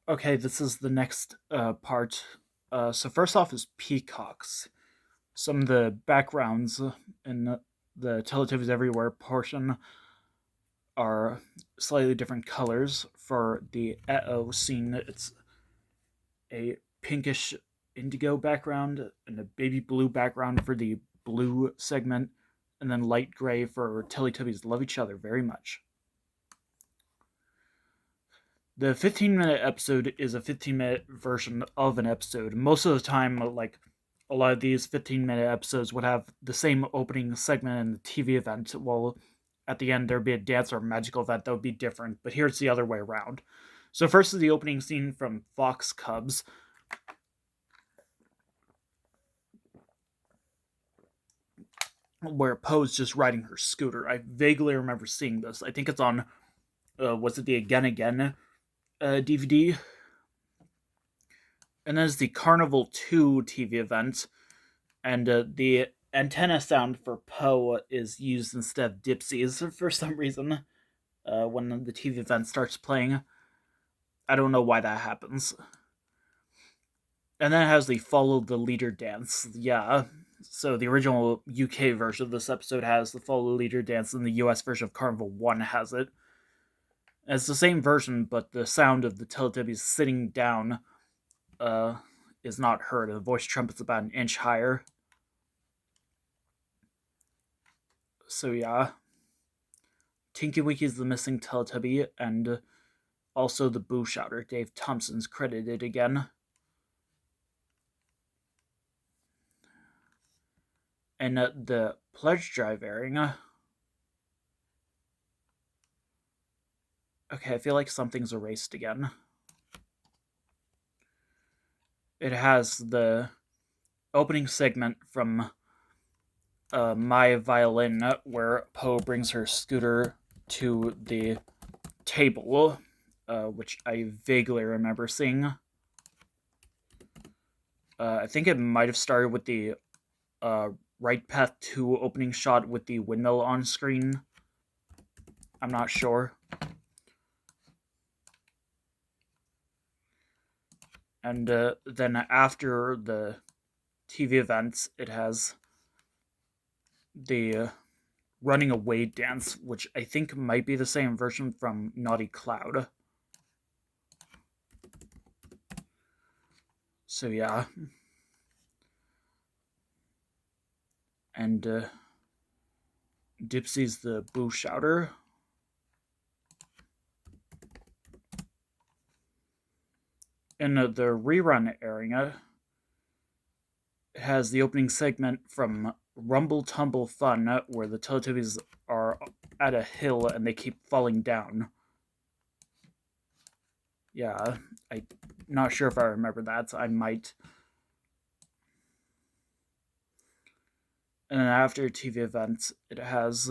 Okay, this is the next part. So first off is peacocks. Some of the backgrounds in the Teletubbies Everywhere portion are slightly different colors. For the uh scene, it's a pinkish indigo background and a baby blue background for the blue segment, and then light gray for Teletubbies Love Each Other Very Much. The 15-minute episode is a 15-minute version of an episode. Most of the time, like a lot of these 15-minute episodes would have the same opening segment in the TV event, while at the end there'd be a dance or magical event that would be different. But here it's the other way around. So first is the opening scene from Fox Cubs, where Poe's just riding her scooter. I vaguely remember seeing this. I think it's on, was it the Again Again DVD? And then there's the Carnival 2 TV event, and the antenna sound for Poe is used instead of Dipsy's for some reason when the TV event starts playing. I don't know why that happens. And then it has the Follow the Leader dance. Yeah. So the original UK version of this episode has the Follow the Leader dance, and the US version of Carnival 1 has it. And it's the same version, but the sound of the Teletubbies sitting down uh, is not heard. The voice trumpet's about an inch higher. So yeah, Tinky Winky's the missing Teletubby, and also the Boo Shouter. Dave Thompson's credited again. And the Pledge Drive airing. Okay, I feel like something's erased again. It has the opening segment from My Violin, where Poe brings her scooter to the table, which I vaguely remember seeing. I think it might have started with the Right Path 2 opening shot with the windmill on screen. I'm not sure. And then after the TV events, it has the Running Away dance, which I think might be the same version from Naughty Cloud. So yeah. And Dipsy's the Boo Shouter. In the rerun area, it has the opening segment from Rumble Tumble Fun, where the Teletubbies are at a hill and they keep falling down. Yeah, I'm not sure if I remember that. I might. And then after TV events, it has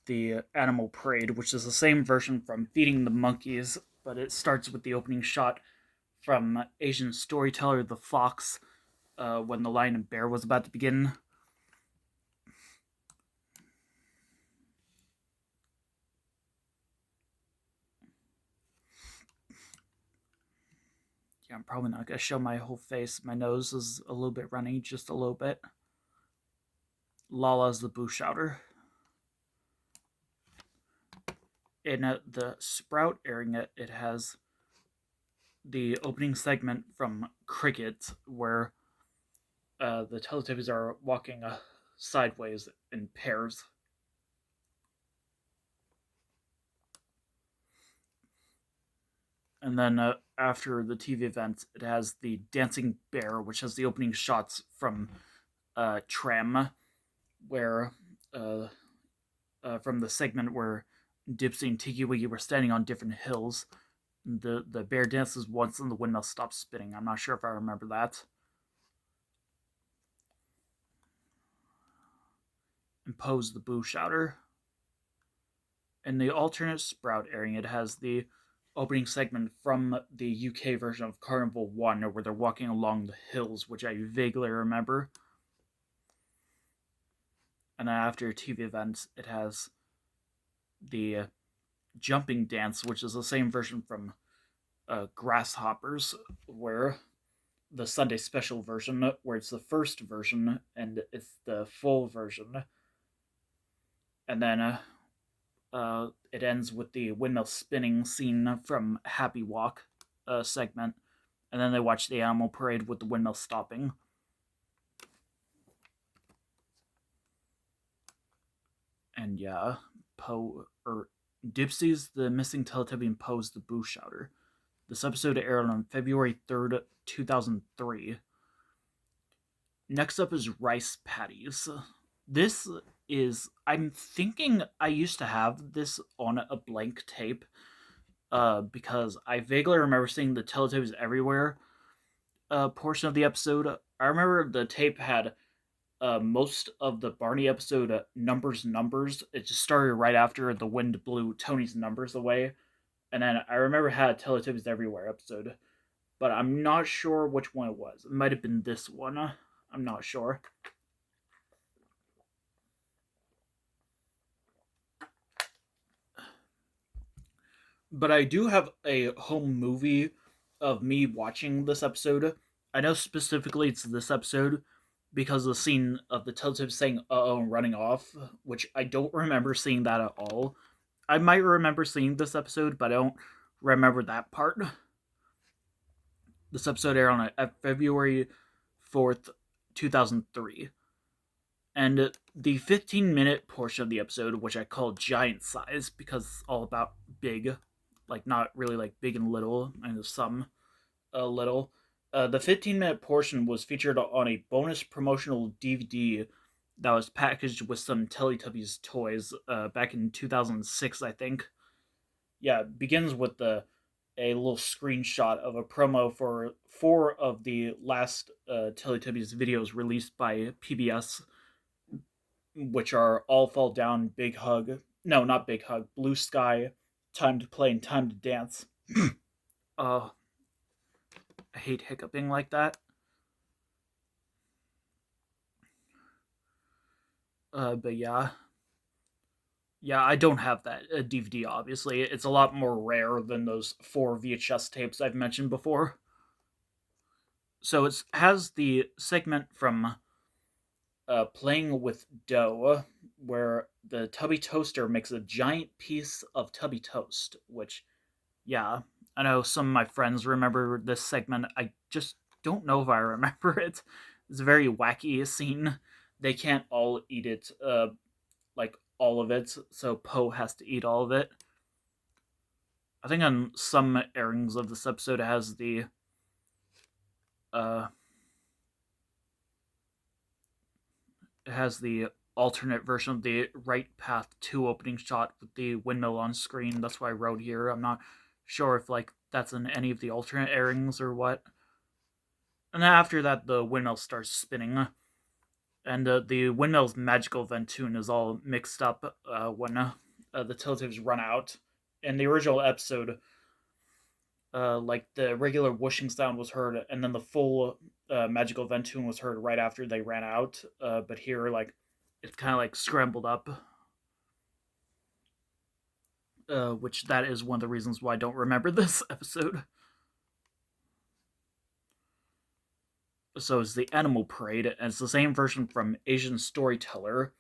the Animal Parade, which is the same version from Feeding the Monkeys, but it starts with the opening shot from Asian storyteller The Fox when the lion and bear was about to begin. Yeah, I'm probably not going to show my whole face. My nose is a little bit runny, just a little bit. Lala's the Boo Shouter. In the Sprout area, it has the opening segment from Cricket, where the Teletubbies are walking sideways in pairs. And then after the TV event, it has the Dancing Bear, which has the opening shots from Tram, where from the segment where Dipsy and Tiki Wiki were standing on different hills. The bear dances once and the windmill stops spinning. I'm not sure if I remember that. And Pose the Boo Shouter. In the alternate Sprout airing, it has the opening segment from the UK version of Carnival 1, where they're walking along the hills, which I vaguely remember. And then after TV events, it has the jumping dance, which is the same version from Grasshoppers, where the Sunday special version, where it's the first version and it's the full version. And then it ends with the windmill spinning scene from Happy Walk segment. And then they watch the animal parade with the windmill stopping. And yeah, Poe or Dipsy's the missing Teletubby and Poe's the Boo Shouter. This episode aired on February 3rd, 2003. Next up is Rice Patties. This is, I'm thinking I used to have this on a blank tape because I vaguely remember seeing the Teletubbies everywhere portion of the episode. I remember the tape had most of the Barney episode numbers. It just started right after the wind blew Tony's numbers away. And then I remember had a Teletubbies Everywhere episode, but I'm not sure which one it was. It might have been this one. I'm not sure. But I do have a home movie of me watching this episode. I know specifically it's this episode because of the scene of the Teletubbies saying "uh-oh" and running off, which I don't remember seeing that at all. I might remember seeing this episode, but I don't remember that part. This episode aired on February 4th, 2003. And the 15-minute portion of the episode, which I call giant size because it's all about big, like not really like big and little, and some little. The 15-minute portion was featured on a bonus promotional DVD that was packaged with some Teletubbies toys back in 2006, I think. Yeah, it begins with a little screenshot of a promo for 4 of the last Teletubbies videos released by PBS, which are All Fall Down, Big Hug. No, not Big Hug. Blue Sky, Time to Play, and Time to Dance. I hate hiccuping like that. But yeah. Yeah, I don't have that DVD, obviously. It's a lot more rare than those 4 VHS tapes I've mentioned before. So it has the segment from Playing with Dough, where the Tubby Toaster makes a giant piece of Tubby Toast, which, yeah, I know some of my friends remember this segment. I just don't know if I remember it. It's a very wacky scene. They can't all eat it, like all of it, so Poe has to eat all of it. I think on some airings of this episode it has the uh it has the alternate version of the Right Path 2 opening shot with the windmill on screen. That's why I wrote here. I'm not sure if like that's in any of the alternate airings or what. And then after that the windmill starts spinning. And the windmill's magical vent tune is all mixed up when the Teletubbies run out. In the original episode, like the regular whooshing sound was heard, and then the full magical vent tune was heard right after they ran out. But here, like, it's kind of like scrambled up, which that is one of the reasons why I don't remember this episode. So it's the Animal Parade, and it's the same version from Asian Storyteller.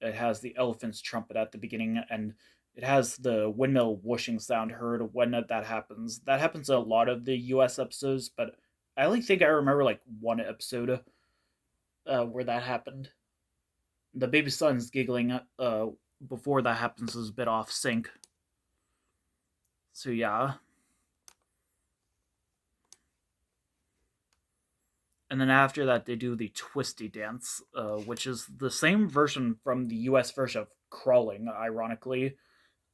It has the elephant's trumpet at the beginning, and it has the windmill whooshing sound heard when that happens. That happens in a lot of the US episodes, but I only think I remember like one episode where that happened. The baby son's giggling before that happens is a bit off sync. So yeah. And then after that, they do the twisty dance, which is the same version from the US version of Crawling, ironically.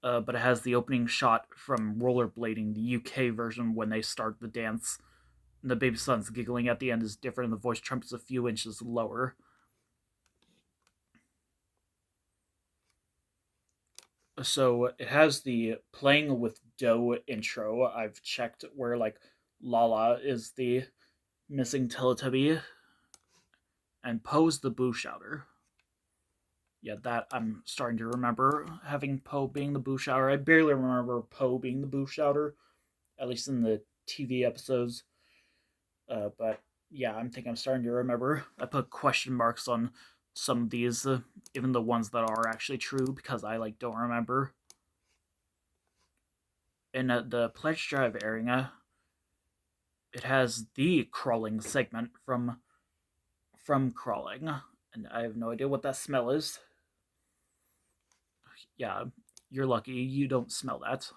But it has the opening shot from Rollerblading, the UK version, when they start the dance. And the baby son's giggling at the end is different, and the voice trumpet's a few inches lower. So it has the Playing with Dough intro. I've checked where, like, Lala is the missing Teletubby, and Poe's the Boo Shouter. Yeah, that I'm starting to remember having Poe being the boo shouter. I barely remember Poe being the boo shouter, at least in the TV episodes. But yeah, I'm starting to remember. I put question marks on some of these, even the ones that are actually true, because I don't remember. In the Pledge Drive area, it has the crawling segment from crawling, and I have no idea what that smell is. Yeah, you're lucky you don't smell that.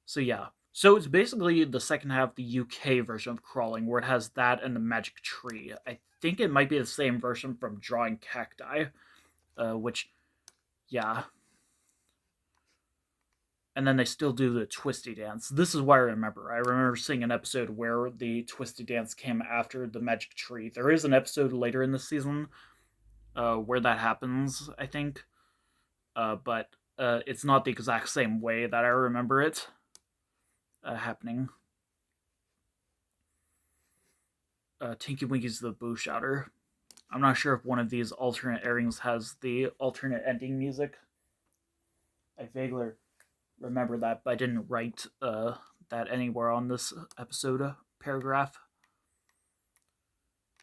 So yeah, so it's basically the second half, the UK version of crawling, where it has that and the magic tree. I think it might be the same version from drawing cacti, which yeah, and then they still do the twisty dance. This is what I remember. I remember seeing an episode where the twisty dance came after the magic tree. There is an episode later in the season where that happens, I think, but it's not the exact same way that I remember it happening. Tinky Winky's the Boo Shouter. I'm not sure if one of these alternate airings has the alternate ending music. I vaguely remember that, but I didn't write that anywhere on this episode paragraph.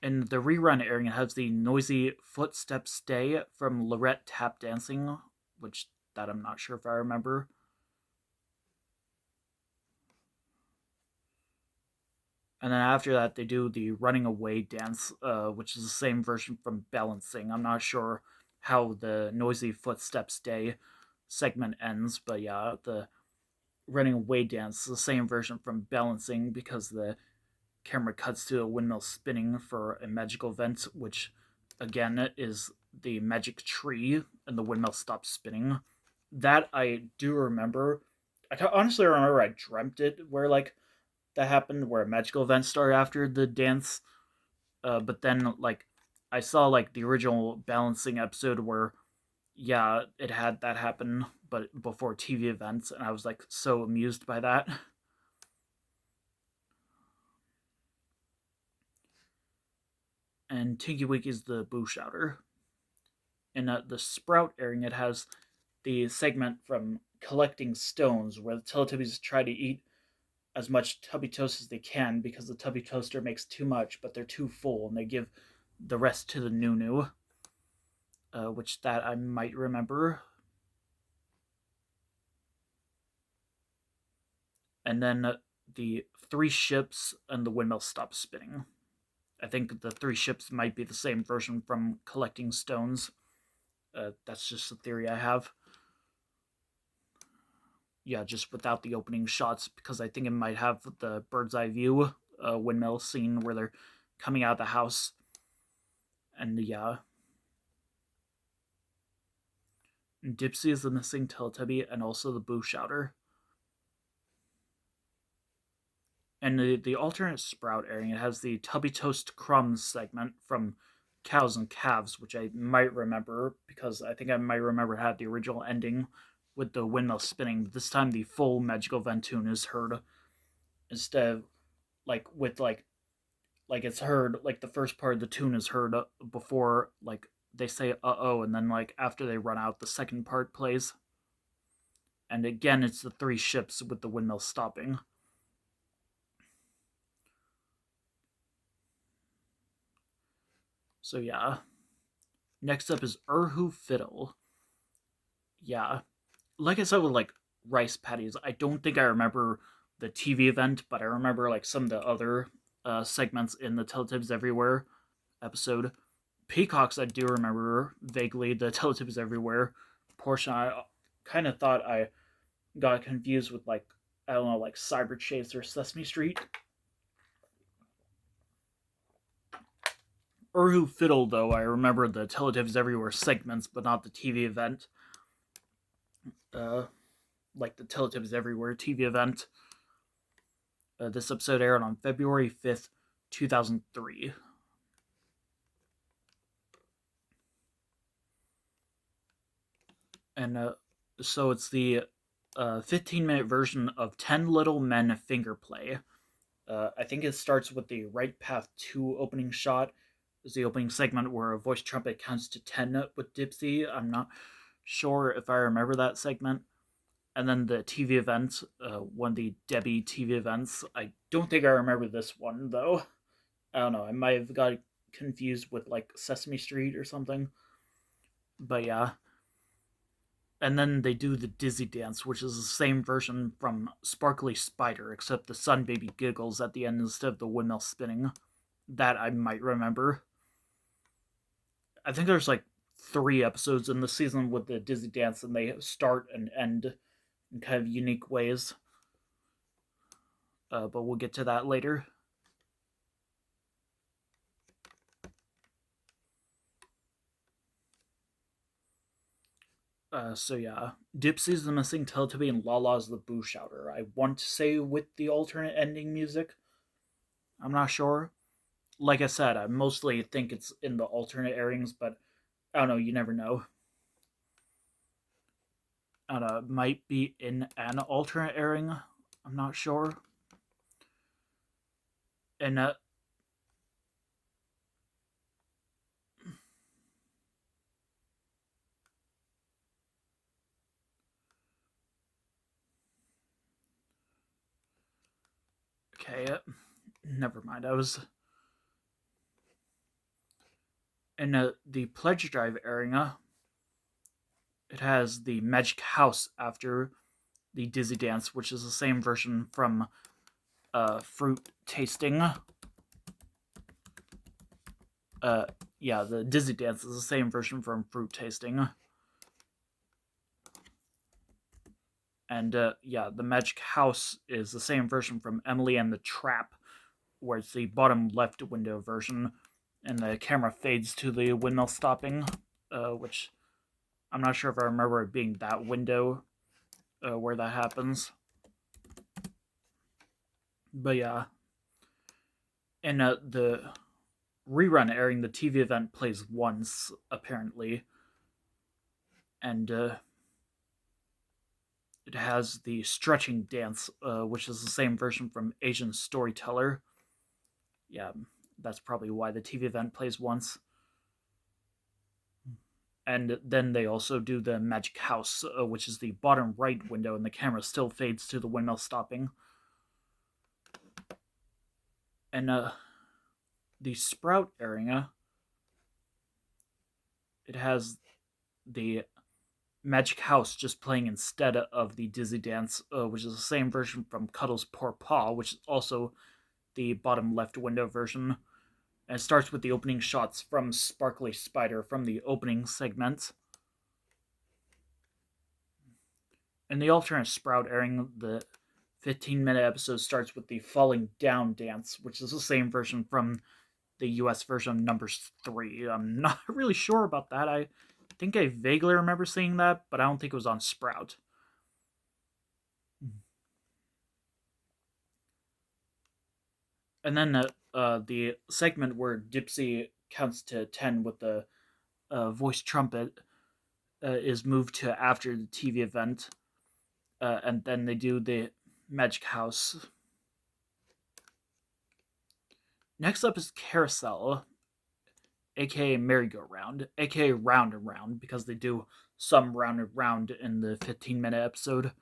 In the rerun airing, it has the noisy footstep stay from Lorette tap dancing, which that I'm not sure if I remember. And then after that, they do the running away dance, which is the same version from balancing. I'm not sure how the noisy footsteps day segment ends, but yeah, the running away dance is the same version from balancing because the camera cuts to a windmill spinning for a magical event, which again is the magic tree, and the windmill stops spinning. That I do remember. Honestly remember I dreamt it where that happened where a magical event started after the dance. But then I saw the original balancing episode where yeah it had that happen, but before TV events, and I was so amused by that. And Tinky Winky's the Boo Shouter. In the Sprout airing, it has the segment from collecting stones where the Teletubbies try to eat as much Tubby Toast as they can because the Tubby Toaster makes too much, but they're too full, and they give the rest to the Nunu, which that I might remember. And then the three ships and the windmill stop spinning. I think the three ships might be the same version from collecting stones. That's just a theory I have. Yeah, just without the opening shots, because I think it might have the bird's eye view windmill scene where they're coming out of the house. And yeah. And Dipsy is the missing Teletubby and also the Boo Shouter. And the alternate Sprout airing, it has the Tubby Toast Crumbs segment from Cows and Calves, which I might remember because I think I might remember it had the original ending with the windmill spinning. But this time the full magical Ventoon is heard instead of with it's heard the first part of the tune is heard before they say oh, and then after they run out the second part plays. And again it's the three ships with the windmill stopping. So yeah. Next up is Urhu Fiddle. Yeah. Like I said with rice patties, I don't think I remember the TV event, but I remember some of the other segments in the Teletubbies Everywhere episode. Peacocks, I do remember vaguely. The Teletubbies Everywhere portion, I kind of thought I got confused with I don't know, Cyber Chase or Sesame Street. Urhu Fiddle, though, I remember the Teletubbies Everywhere segments, but not the TV event. The Teletubbies Everywhere TV event. This episode aired on February 5th, 2003. And so it's the 15-minute version of 10 Little Men Finger Play. I think it starts with the Right Path 2 opening shot. is the opening segment where a voice trumpet counts to 10 with Dipsy. I'm not sure if I remember that segment. And then the TV event, one of the Debbie TV events. I don't think I remember this one, though. I don't know. I might have got confused with like Sesame Street or something. But yeah. And then they do the Dizzy Dance, which is the same version from Sparkly Spider, except the Sun Baby giggles at the end instead of the windmill spinning. That I might remember. I think there's like 3 episodes in the season with the Dizzy Dance, and they start and end in kind of unique ways. But we'll get to that later. So yeah, Dipsy's the missing Teletubby and Lala's the Boo Shouter. I want to say with the alternate ending music. I'm not sure. Like I said, I mostly think it's in the alternate airings, but I don't know. You never know. I don't know. It might be in an alternate airing. I'm not sure. And okay, never mind. I was in the Pledge Drive area. It has the Magic House after the Dizzy Dance, which is the same version from Fruit Tasting. Yeah, the Dizzy Dance is the same version from Fruit Tasting. And yeah, the Magic House is the same version from Emily and the Trap, where it's the bottom left window version, and the camera fades to the windmill stopping, which I'm not sure if I remember it being that window where that happens. But yeah, and the rerun airing the TV event plays once, apparently, and it has the stretching dance, which is the same version from Asian Storyteller. Yeah, that's probably why the TV event plays once. And then they also do the Magic House, which is the bottom right window, and the camera still fades to the windmill stopping. And the Sprout area, it has the Magic House just playing instead of the Dizzy Dance, which is the same version from Cuddle's Poor Paw, which is also the bottom left window version. And it starts with the opening shots from Sparkly Spider from the opening segment. In the alternate Sprout airing, the 15-minute episode starts with the Falling Down dance, which is the same version from the US version of Numbers 3. I'm not really sure about that. I think I vaguely remember seeing that, but I don't think it was on Sprout. And then the segment where Dipsy counts to 10 with the voice trumpet is moved to after the TV event. And then they do the Magic House. Next up is Carousel, aka Merry-Go-Round, aka Round and Round, because they do some round and round in the 15-minute episode.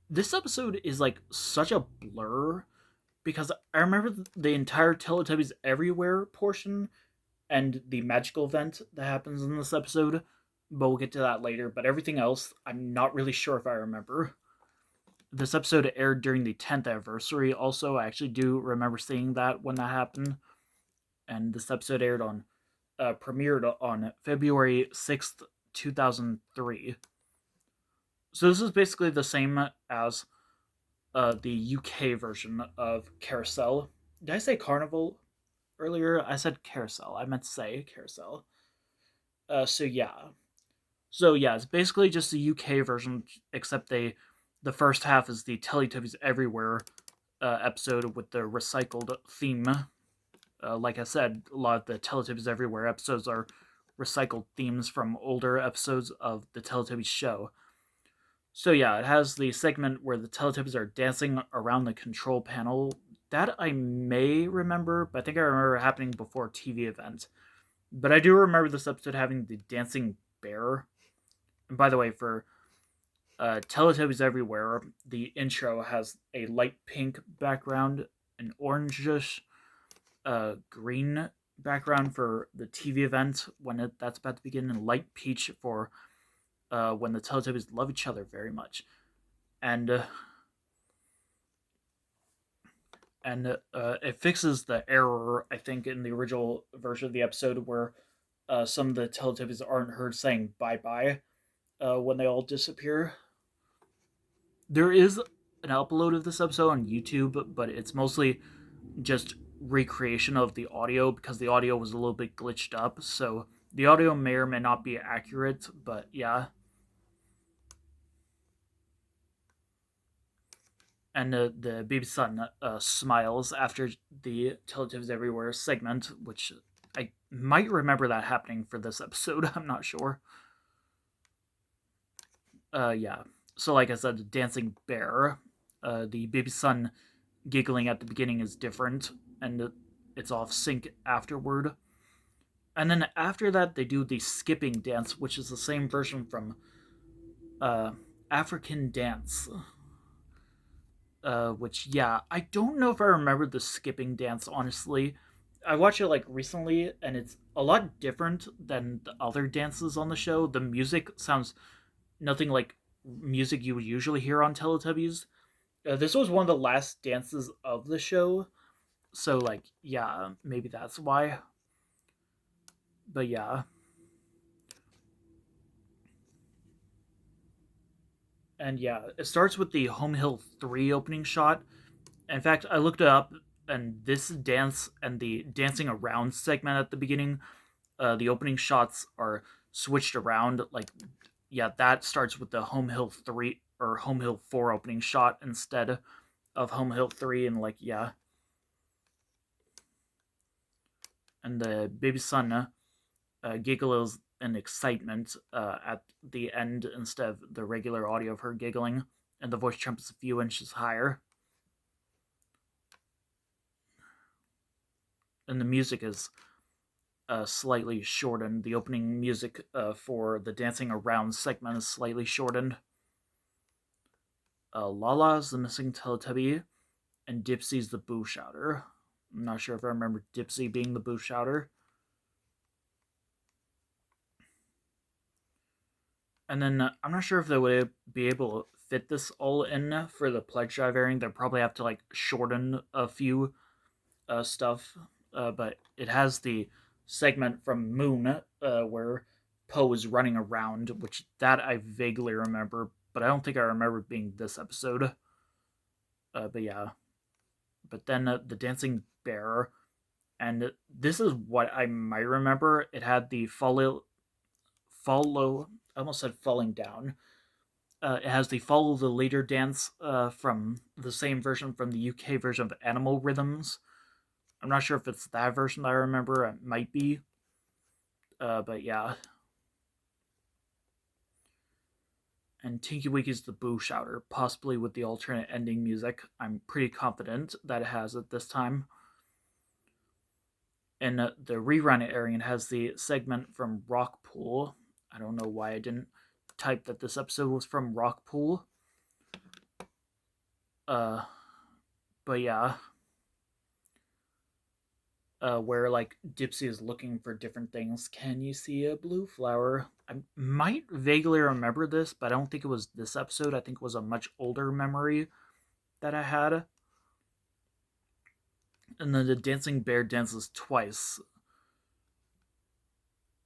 This episode is like such a blur because I remember the entire Teletubbies Everywhere portion and the magical event that happens in this episode, but we'll get to that later. But everything else, I'm not really sure if I remember. This episode aired during the 10th anniversary. Also, I actually do remember seeing that when that happened. And this episode aired on premiered on February 6th, 2003. So this is basically the same as the UK version of Carousel. Did I say Carnival earlier? I said Carousel. I meant to say Carousel. So yeah. So yeah, it's basically just the UK version, except the first half is the Teletubbies Everywhere episode with the recycled theme. Like I said, a lot of the Teletubbies Everywhere episodes are recycled themes from older episodes of the Teletubbies show. So yeah, it has the segment where the Teletubbies are dancing around the control panel. That I may remember, but I think I remember it happening before a TV event. But I do remember this episode having the dancing bear. And by the way, for Teletubbies Everywhere, the intro has a light pink background, an orangish green background for the TV event when that's about to begin, and light peach for when the Teletubbies love each other very much. And it fixes the error, I think, in the original version of the episode where some of the Teletubbies aren't heard saying bye bye when they all disappear. There is an upload of this episode on YouTube, but it's mostly just recreation of the audio because the audio was a little bit glitched up. So the audio may or may not be accurate, but yeah. And the baby son smiles after the Teletubbies Everywhere segment, which I might remember that happening for this episode. I'm not sure. Yeah. So, like I said, the dancing bear, the baby son giggling at the beginning is different, and it's off sync afterward. And then after that, they do the skipping dance, which is the same version from uh, African Dance. Which, yeah, I don't know if I remember the skipping dance, honestly. I watched it like recently, and it's a lot different than the other dances on the show. The music sounds nothing like music you would usually hear on Teletubbies. This was one of the last dances of the show, so like, yeah, maybe that's why. But yeah, and yeah, it starts with the Home Hill 3 opening shot. In fact, I looked it up, and this dance and the dancing around segment at the beginning, the opening shots are switched around. Like, yeah, that starts with the Home Hill 3 or Home Hill 4 opening shot instead of Home Hill 3, and like, yeah. And the baby son giggles in excitement at the end instead of the regular audio of her giggling, and the voice trumpets a few inches higher. And the music is slightly shortened. The opening music for the dancing around segment is slightly shortened. Lala is the missing Teletubby, and Dipsy's the boo shouter. I'm not sure if I remember Dipsy being the boo shouter. And then I'm not sure if they would be able to fit this all in for the pledge drive airing. They'll probably have to like shorten a few stuff, but it has the segment from Moon where Poe is running around, which that I vaguely remember, but I don't think I remember being this episode. But yeah, but then the dancing bear, and this is what I might remember. It had the follow. I almost said falling down. It has the follow the leader dance from the same version from the UK version of Animal Rhythms. I'm not sure if it's that version that I remember. It might be. But yeah. And Tinky Winky's the Boo Shouter, possibly with the alternate ending music. I'm pretty confident that it has it this time. And the rerun airing has the segment from Rockpool. I don't know why I didn't type that this episode was from Rockpool. Uh, but yeah. Where like Dipsy is looking for different things. Can you see a blue flower? I might vaguely remember this, but I don't think it was this episode. I think it was a much older memory that I had. And then the dancing bear dances twice.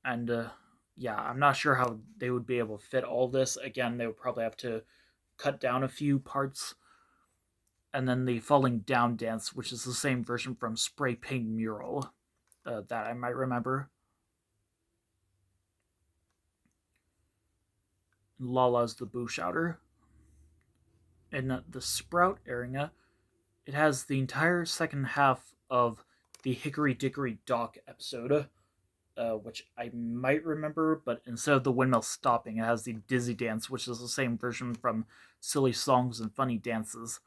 And yeah, I'm not sure how they would be able to fit all this. Again, they would probably have to cut down a few parts. And then the falling down dance, which is the same version from Spray Paint Mural that I might remember. Lala's the Boo Shouter. In the Sprout area, it has the entire second half of the Hickory Dickory Dock episode, which I might remember, but instead of the windmill stopping, it has the Dizzy Dance, which is the same version from Silly Songs and Funny Dances.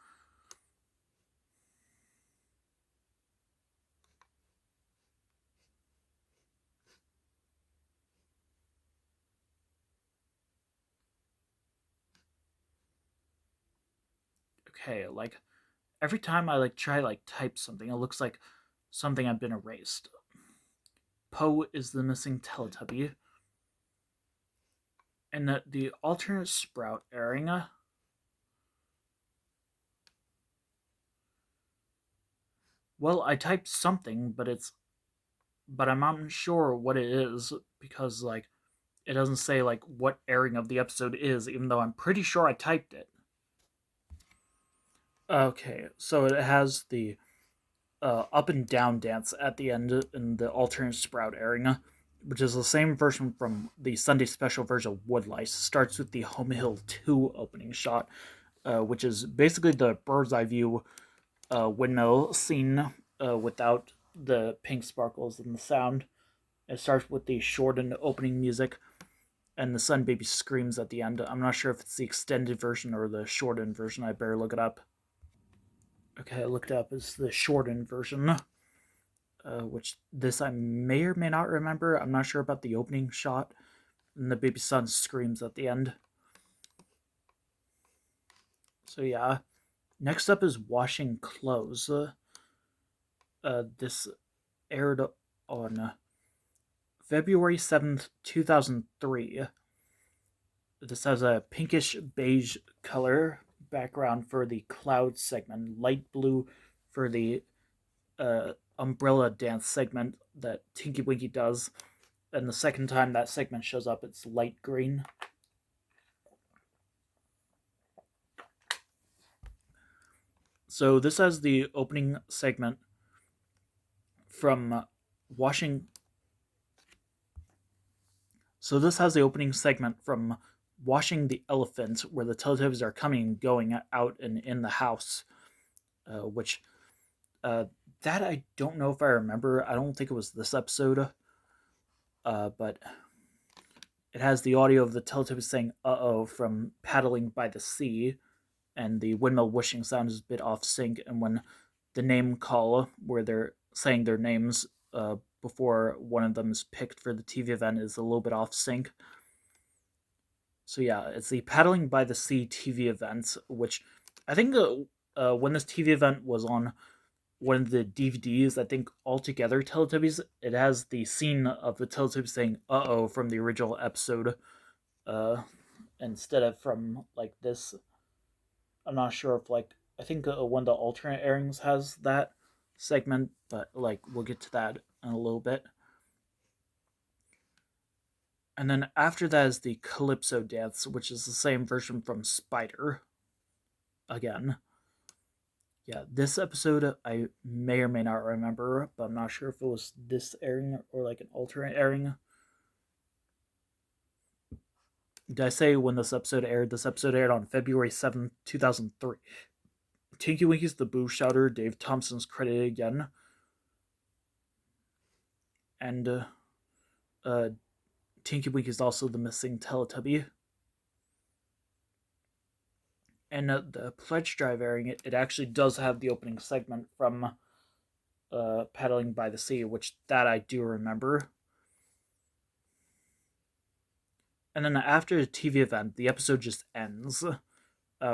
Okay, like every time I try type something, it looks like something had been erased. Poe is the missing Teletubby, and the alternate sprout airing. Well, I typed something, but I'm not sure what it is because it doesn't say what airing of the episode is, even though I'm pretty sure I typed it. Okay, so it has the up and down dance at the end in the alternate sprout airing, which is the same version from the Sunday special version of Woodlice. Starts with the Home Hill 2 opening shot, which is basically the bird's eye view windmill scene without the pink sparkles and the sound. It starts with the shortened opening music, and the Sun Baby screams at the end. I'm not sure if it's the extended version or the shortened version. I better look it up. Okay, I looked up. It's the shortened version, which this I may or may not remember. I'm not sure about the opening shot, and the baby son screams at the end. So yeah. Next up is washing clothes. This aired on February 7th, 2003. This has a pinkish beige color background for the cloud segment, light blue for the umbrella dance segment that Tinky Winky does, and the second time that segment shows up, it's light green. So this has the opening segment from washing. So this has the opening segment from washing the elephant, where the Teletubbies are coming and going out and in the house, which that I don't know if I remember. I don't think it was this episode, but it has the audio of the Teletubbies saying "uh-oh" from paddling by the sea, and the windmill whooshing sound is a bit off sync. And when the name call, where they're saying their names before one of them is picked for the TV event, is a little bit off sync. So yeah, it's the paddling by the sea TV event, which I think when this TV event was on one of the DVDs, I think altogether Teletubbies, it has the scene of the Teletubbies saying "uh-oh" from the original episode, uh, instead of from this. I'm not sure if I think one of the alternate airings has that segment, but we'll get to that in a little bit. And then after that is the Calypso dance, which is the same version from Spider. Again. Yeah, this episode I may or may not remember, but I'm not sure if it was this airing or an alternate airing. Did I say when this episode aired? This episode aired on February 7th, 2003. Tinky Winky's the Boo Shouter. Dave Thompson's credited again. And Tinky Winky's also the missing Teletubby. And the Pledge Drive airing, it actually does have the opening segment from Paddling by the Sea, which that I do remember. And then after the TV event, the episode just ends,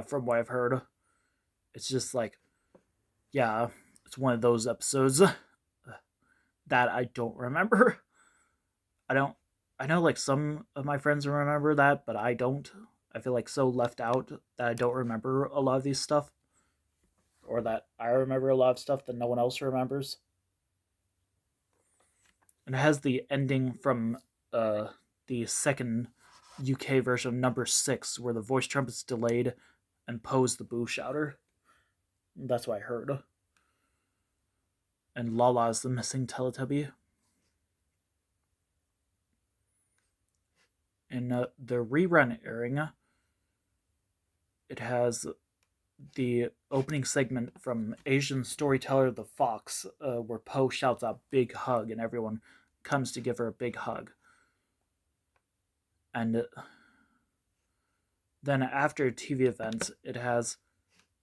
from what I've heard. It's just yeah, it's one of those episodes that I don't remember. I know some of my friends remember that, but I don't. I feel so left out that I don't remember a lot of these stuff. Or that I remember a lot of stuff that no one else remembers. And it has the ending from the second UK version, number 6, where the voice trumpet's delayed and Poe's the Boo Shouter. That's what I heard. And Lala's the missing Teletubby. In the rerun airing, it has the opening segment from Asian storyteller The Fox, where Poe shouts out "big hug" and everyone comes to give her a big hug. And then after TV events, it has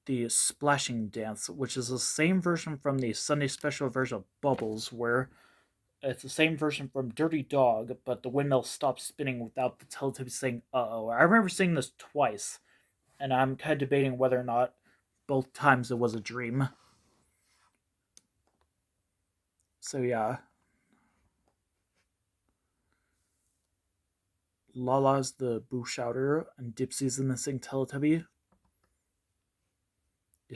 the splashing dance, which is the same version from the Sunday special version of Bubbles, where it's the same version from Dirty Dog, but the windmill stops spinning without the Teletubbies saying "uh-oh." I remember seeing this twice, and I'm kind of debating whether or not both times it was a dream. So yeah, Lala's the boo shouter, and Dipsy's the missing Teletubby.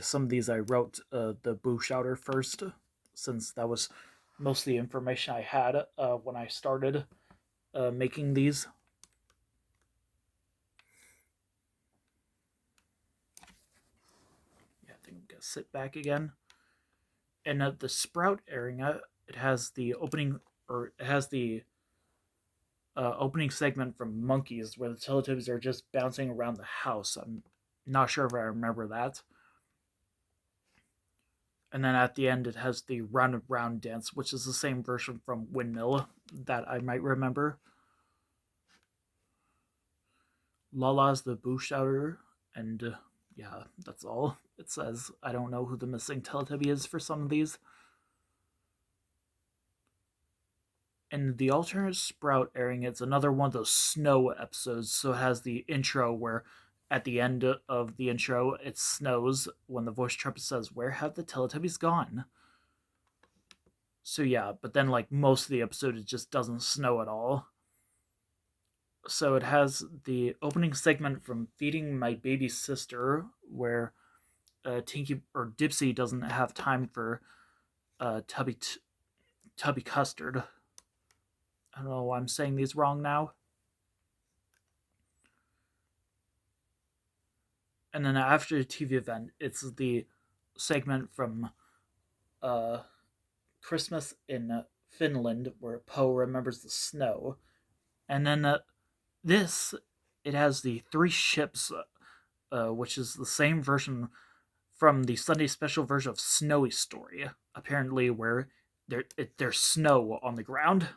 Some of these I wrote the boo shouter first, since that was most of the information I had when I started making these. Yeah, I think I'm gonna sit back again. And the sprout area, it has the opening, or it has the opening segment from Monkeys, where the Teletubbies are just bouncing around the house. I'm not sure if I remember that. And then at the end, it has the round and round dance, which is the same version from Windmill that I might remember. Lala's the boo shouter, and yeah, that's all it says. I don't know who the missing Teletubby is for some of these. And the alternate sprout airing, it's another one of those snow episodes, so it has the intro where at the end of the intro it snows when the voice trumpet says, "Where have the Teletubbies gone?" So yeah, but then like most of the episode it just doesn't snow at all. So it has the opening segment from Feeding My Baby Sister, where Tinky or Dipsy doesn't have time for Tubby Custard. I don't know why I'm saying these wrong now. And then after the TV event, it's the segment from uh, Christmas in Finland, where Poe remembers the snow. And then this, it has the three ships, which is the same version from the Sunday special version of Snowy Story, apparently, where there's snow on the ground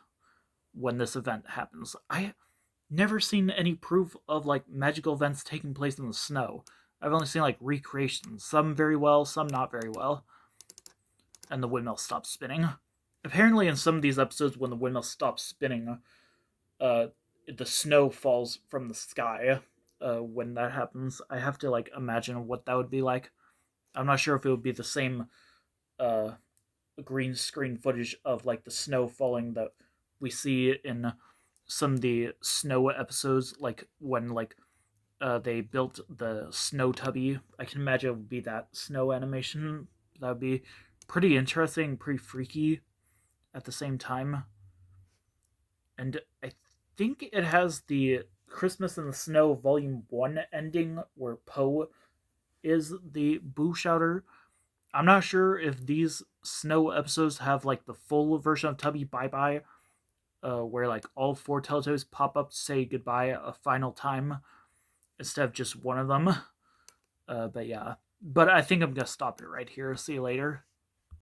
when this event happens. I never seen any proof of like magical events taking place in the snow. I've only seen like recreations, some very well, some not very well. And the windmill stops spinning. Apparently, in some of these episodes, when the windmill stops spinning, uh, the snow falls from the sky. When that happens, I have to like imagine what that would be like. I'm not sure if it would be the same uh, green screen footage of like the snow falling that we see in some of the snow episodes, like when like they built the snow tubby. I can imagine it would be that snow animation. That would be pretty interesting, pretty freaky at the same time. And I think it has the Christmas in the Snow Volume 1 ending where Poe is the boo shouter. I'm not sure if these snow episodes have like the full version of Tubby Bye Bye, where like all four Teletubbies pop up to say goodbye a final time instead of just one of them. But yeah. But I think I'm gonna stop it right here. See you later.